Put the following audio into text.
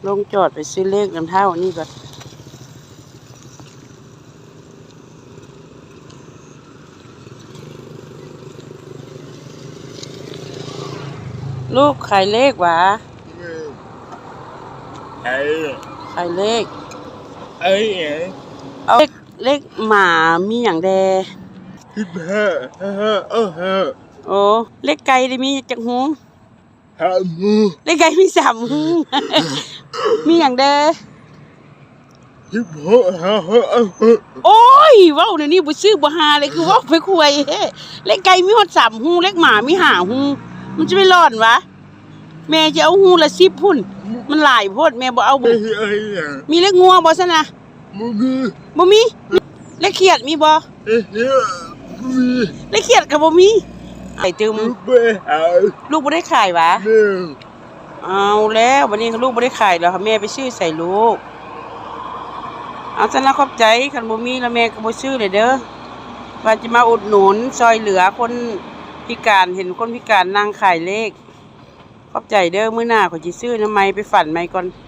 ลงจอดไปซื้อเลขกันเท่านี่ก่อนลูกขายเลขหวะขายเลขเอาเลขหมามีอย่างแดโอ้เลขไก่ได้มีจักหูเลขไก่มี3 หูมีอย่างแดโอ้ยว้าวเดี๋ยวนี้บ่ซื้อบ่หาเลยคือว้าวไปคุยเลขไก่มีฮอด3 หูเลขหมามี5 หูมันจะไม่รอดวะแม่จะเอาหูละ10 หุ่นมันหลายโพดแม่บ่เอามีเลขงัวบ่ซั่นน่ะบ่มีเลขเขียดมีบ่เลขเขียดก็บ่มีไอ้ตึมลูกบ่ได้ขายวะเอาแล้ววันนี้ลูกบ่ได้ขายแล้วแม่ไปซื้อใส่ลูกเอาซั่นละขอบใจคันบ่มีแล้วแม่ก็บ่ซื้อเลยเด้อว่าจะมาอุดหนุนซอยเหลือคนพิการเห็นคนพิการนั่งขายเลขขอบใจเด้อมื้อหน้าข้อยสิซื้อน้ำไม้ไปฝันไม้ก่อน